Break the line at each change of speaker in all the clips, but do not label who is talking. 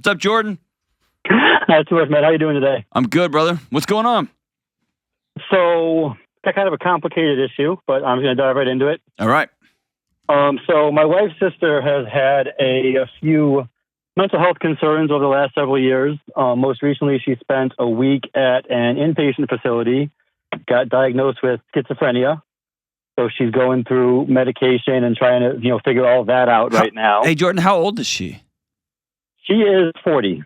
What's up, Jordan?
That's worth, man. How you doing today?
I'm good, brother. What's going on?
So, got kind of a complicated issue, but I'm going to dive right into it.
All right.
So my wife's sister has had a few mental health concerns over the last several years. Most recently, she spent a week at an inpatient facility, got diagnosed with schizophrenia. So she's going through medication and trying to, figure all that out right now.
Hey, Jordan, how old is she?
She is 40.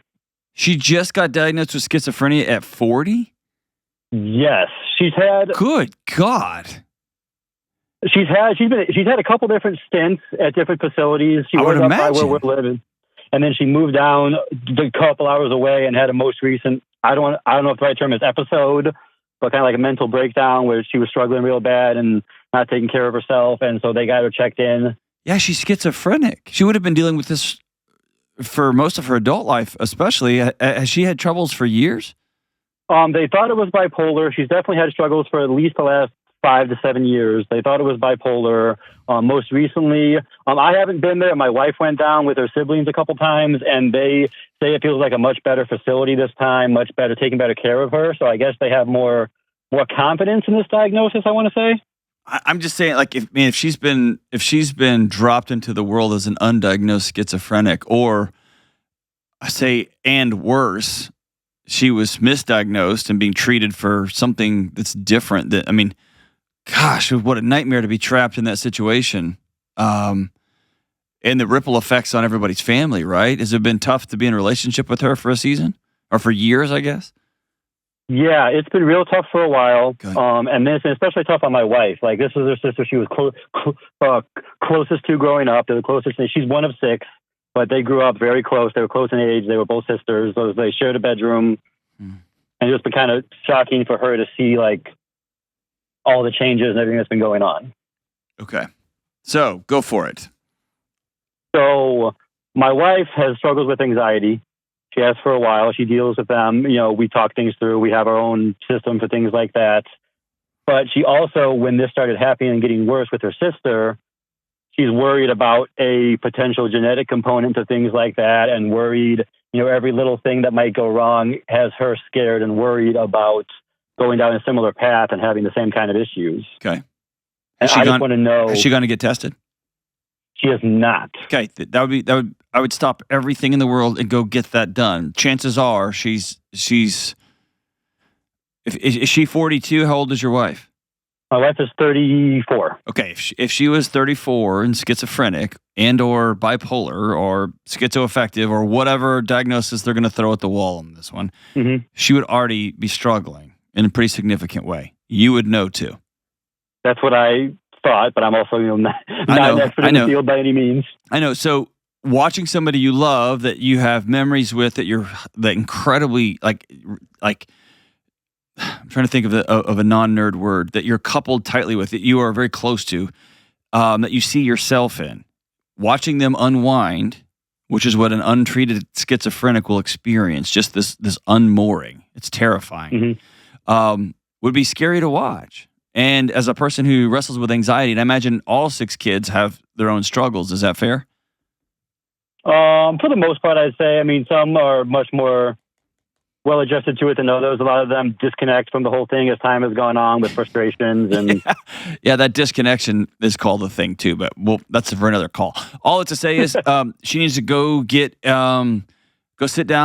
She just got diagnosed with schizophrenia at 40?
Yes, she's had.
Good God.
She's had a couple different stints at different facilities. She was up by where we're living, and then she moved down a couple hours away and had a most recent. I don't know if the right term is episode, but kind of like a mental breakdown where she was struggling real bad and not taking care of herself, and so they got her checked in.
Yeah, she's schizophrenic. She would have been dealing with this for most of her adult life, especially. Has she had troubles for years?
They thought it was bipolar. She's definitely had struggles for at least the last 5 to 7 years. They thought it was bipolar. Most recently, I haven't been there. My wife went down with her siblings a couple times, and they say it feels like a much better facility this time, much better, taking better care of her. So I guess they have more confidence in this diagnosis, I want to say.
I'm just saying, like, if she's been dropped into the world as an undiagnosed schizophrenic, or I say, and worse, she was misdiagnosed and being treated for something that's different. Gosh, what a nightmare to be trapped in that situation. And the ripple effects on everybody's family, right? Has it been tough to be in a relationship with her for a season? Or for years, I guess?
Yeah, it's been real tough for a while. And this is especially tough on my wife. Like, this was her sister she was closest to growing up. They're the closest. She's one of 6, but they grew up very close. They were close in age. They were both sisters. So they shared a bedroom. And it's just been kind of shocking for her to see, like, all the changes and everything that's been going on.
Okay. So, go for it.
So, my wife has struggles with anxiety. She has for a while. She deals with them. We talk things through. We have our own system for things like that. But she also, when this started happening and getting worse with her sister, she's worried about a potential genetic component to things like that, and worried, every little thing that might go wrong has her scared and worried about going down a similar path and having the same kind of issues.
Okay.
And I just want to know.
Is she going to get tested?
She is not.
Okay. I would stop everything in the world and go get that done. Chances are is she 42? How old is your wife?
My wife is 34.
Okay. If she was 34 and schizophrenic and or bipolar or schizoaffective or whatever diagnosis they're going to throw at the wall on this one, she would already be struggling in a pretty significant way. You would know too. That's
what I thought, but I'm also not an expert in the field by any means.
I know. So watching somebody you love that you have memories with that incredibly like I'm trying to think of a non-nerd word that you're coupled tightly with, that you are very close to, that you see yourself in. Watching them unwind, which is what an untreated schizophrenic will experience, just this unmooring. It's terrifying. Would be scary to watch. And as a person who wrestles with anxiety, and I imagine all 6 kids have their own struggles. Is that fair?
For the most part, I'd say. I mean, some are much more well-adjusted to it than others. A lot of them disconnect from the whole thing as time has gone on with frustrations. And
yeah, that disconnection is called a thing too, but that's for another call. All it's to say is she needs to go sit down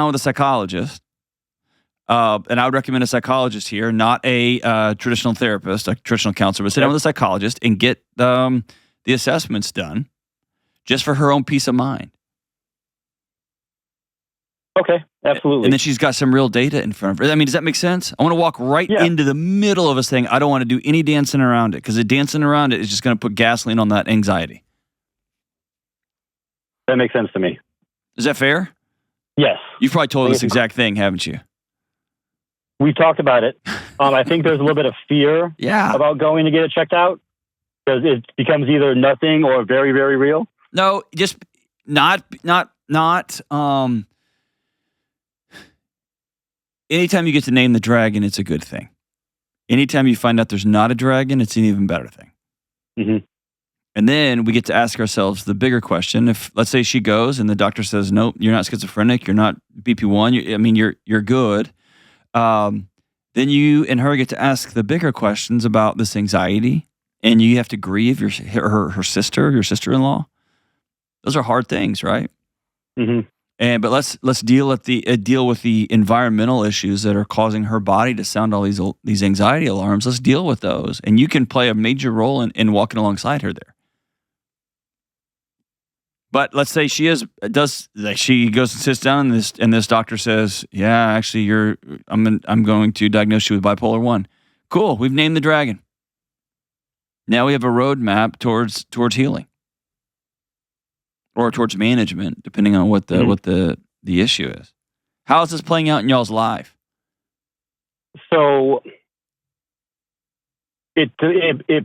with a psychologist. And I would recommend a psychologist here, not a traditional therapist, a traditional counselor, but sit down with a psychologist and get the assessments done just for her own peace of mind.
Okay, absolutely.
And then she's got some real data in front of her. I mean, does that make sense? I want to walk right into the middle of this thing. I don't want to do any dancing around it, because the dancing around it is just going to put gasoline on that anxiety.
That makes sense to me.
Is that fair?
Yes.
You've probably told this exact thing, haven't you?
We talked about it. I think there's a little bit of fear about going to get it checked out, because it becomes either nothing or very, very real.
No, just not. Anytime you get to name the dragon, it's a good thing. Anytime you find out there's not a dragon, it's an even better thing. And then we get to ask ourselves the bigger question. If, let's say, she goes and the doctor says, nope, you're not schizophrenic, you're not BP1, you're good. Then you and her get to ask the bigger questions about this anxiety, and you have to grieve her sister, your sister-in-law. Those are hard things, right?
Mm-hmm.
But let's deal with the environmental issues that are causing her body to sound all these anxiety alarms. Let's deal with those, and you can play a major role in walking alongside her there. But let's say she goes and sits down, and this doctor says, "Yeah, actually, I'm going to diagnose you with bipolar 1." Cool, we've named the dragon. Now we have a roadmap towards healing, or towards management, depending on what the issue is. How is this playing out in y'all's life?
So it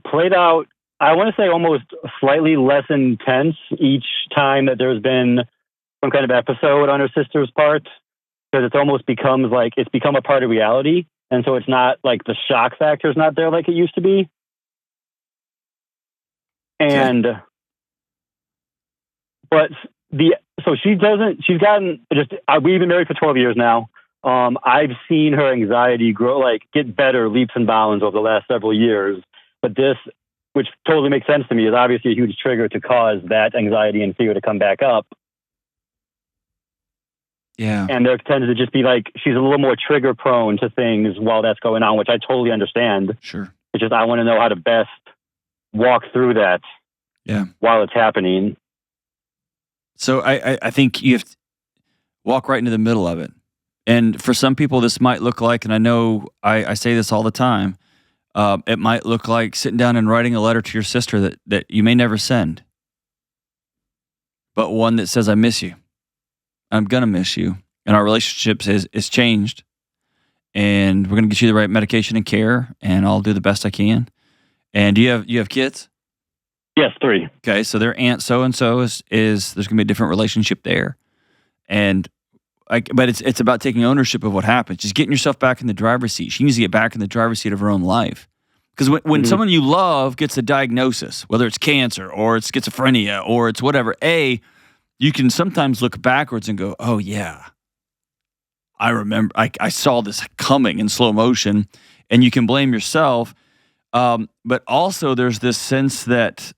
played out, I want to say, almost slightly less intense each time that there's been some kind of episode on her sister's part, because it's almost becomes like it's become a part of reality. And so it's not like the shock factor is not there like it used to be. And, but we've been married for 12 years now. I've seen her anxiety grow, get better leaps and bounds over the last several years. But this, which totally makes sense to me, is obviously a huge trigger to cause that anxiety and fear to come back up.
Yeah.
And there tends to just be she's a little more trigger prone to things while that's going on, which I totally understand.
Sure.
It's just I want to know how to best walk through that while it's happening.
So I think you have to walk right into the middle of it. And for some people, this might look like, and I know I say this all the time, it might look like sitting down and writing a letter to your sister that you may never send, but one that says, I miss you. I'm going to miss you. And our relationship is changed. And we're going to get you the right medication and care, and I'll do the best I can. And do you have kids?
Yes, 3.
Okay, so their aunt so-and-so is there's going to be a different relationship there. And but it's about taking ownership of what happened. Just getting yourself back in the driver's seat. She needs to get back in the driver's seat of her own life. Because when someone you love gets a diagnosis, whether it's cancer or it's schizophrenia or it's whatever, you can sometimes look backwards and go, oh yeah, I remember, I saw this coming in slow motion, and you can blame yourself. But also there's this sense that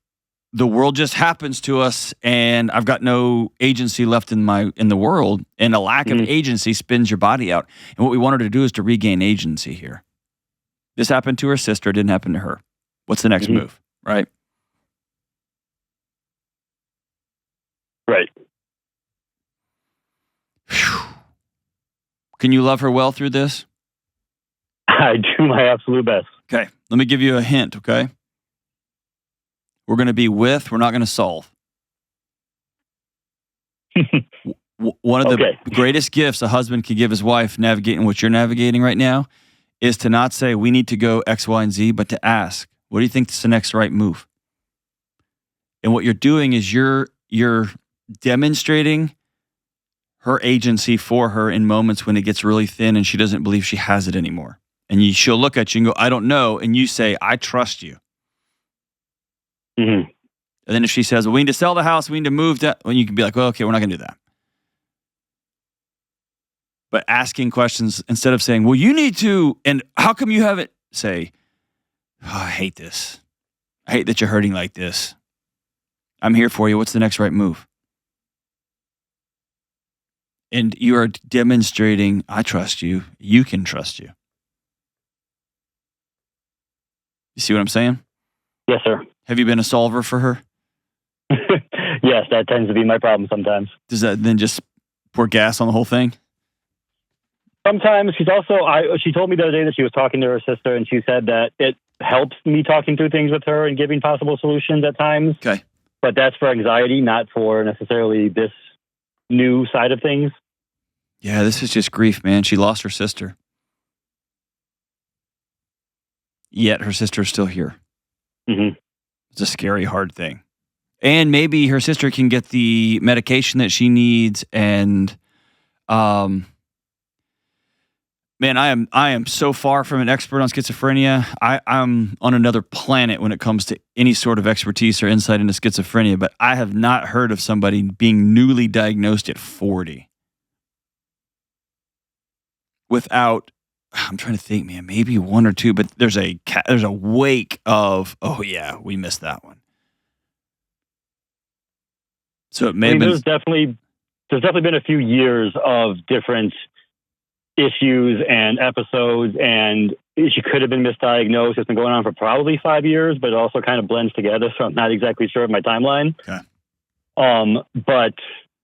the world just happens to us, and I've got no agency left in the world, and a lack of agency spins your body out. And what we want her to do is to regain agency here. This happened to her sister, it didn't happen to her. What's the next move, right?
Right.
Whew. Can you love her well through this?
I do my absolute best.
Okay, let me give you a hint, okay? We're going to be we're not going to solve. One of the greatest gifts a husband can give his wife navigating what you're navigating right now is to not say, we need to go X, Y, and Z, but to ask, what do you think is the next right move? And what you're doing is you're demonstrating her agency for her in moments when it gets really thin and she doesn't believe she has it anymore. And she'll look at you and go, I don't know. And you say, I trust you.
Mm-hmm.
And then if she says, well, we need to sell the house, we need to move that, well, you can be like, well, okay, we're not going to do that. But asking questions instead of saying, well, you need to, and how come you haven't, say, oh, I hate this. I hate that you're hurting like this. I'm here for you. What's the next right move? And you are demonstrating, I trust you. You can trust you. You see what I'm saying?
Yes, sir.
Have you been a solver for her?
Yes, that tends to be my problem sometimes.
Does that then just pour gas on the whole thing?
Sometimes. She told me the other day that she was talking to her sister, and she said that it helps me talking through things with her and giving possible solutions at times.
Okay.
But that's for anxiety, not for necessarily this new side of things.
Yeah, this is just grief, man. She lost her sister. Yet her sister is still here.
Mm-hmm.
It's a scary, hard thing. And maybe her sister can get the medication that she needs, and Man, I am so far from an expert on schizophrenia. I'm on another planet when it comes to any sort of expertise or insight into schizophrenia, but I have not heard of somebody being newly diagnosed at 40 without, I'm trying to think, man, maybe one or two, but there's a wake of, oh yeah, we missed that one. So it may have been.
There's definitely been a few years of different issues and episodes, and she could have been misdiagnosed. It's been going on for probably 5 years, but it also kind of blends together, so I'm not exactly sure of my timeline.
Okay.
But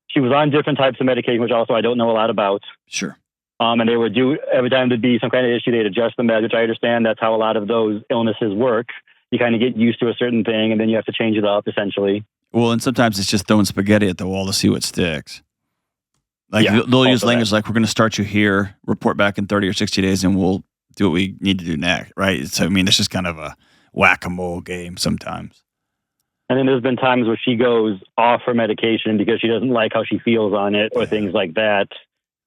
she was on different types of medication, which also I don't know a lot about.
Sure.
And they would do, every time there'd be some kind of issue, they'd adjust the meds, which I understand that's how a lot of those illnesses work. You kind of get used to a certain thing, and then you have to change it up, essentially.
Well, and sometimes it's just throwing spaghetti at the wall to see what sticks. Like they'll use language like, we're going to start you here, report back in 30 or 60 days, and we'll do what we need to do next, right? So, I mean, it's just kind of a whack-a-mole game sometimes.
And then there's been times where she goes off her medication because she doesn't like how she feels on it or things like that,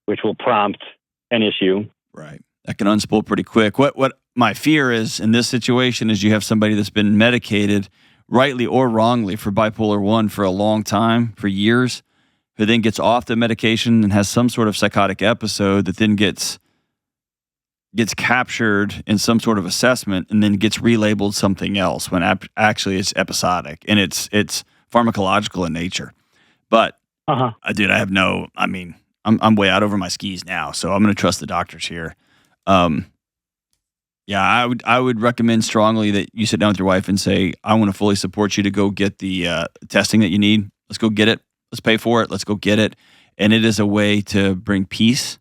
which will prompt an issue.
Right. That can unspool pretty quick. What my fear is in this situation is you have somebody that's been medicated, rightly or wrongly, for bipolar 1 for a long time, for years, who then gets off the medication and has some sort of psychotic episode that then gets captured in some sort of assessment and then gets relabeled something else when actually it's episodic and it's pharmacological in nature. But dude, I'm way out over my skis now, so I'm going to trust the doctors here. Yeah, I would recommend strongly that you sit down with your wife and say, I want to fully support you to go get the testing that you need. Let's go get it. Let's pay for it. Let's go get it. And it is a way to bring peace.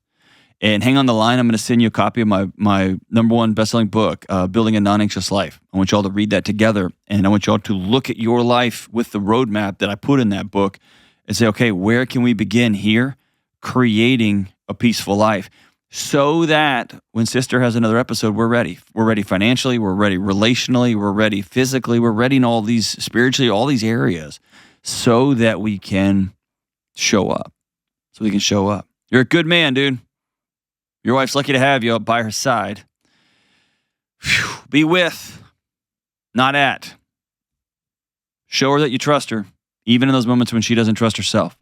And hang on the line. I'm going to send you a copy of my #1 best-selling book, Building a Non-Anxious Life. I want you all to read that together. And I want you all to look at your life with the roadmap that I put in that book and say, okay, where can we begin here? Creating a peaceful life. So that when sister has another episode, we're ready. We're ready financially. We're ready relationally. We're ready physically. We're ready in all these spiritually, all these areas, so that we can show up. You're a good man, dude. Your wife's lucky to have you by her side. Whew. Be with, not at. Show her that you trust her, even in those moments when she doesn't trust herself.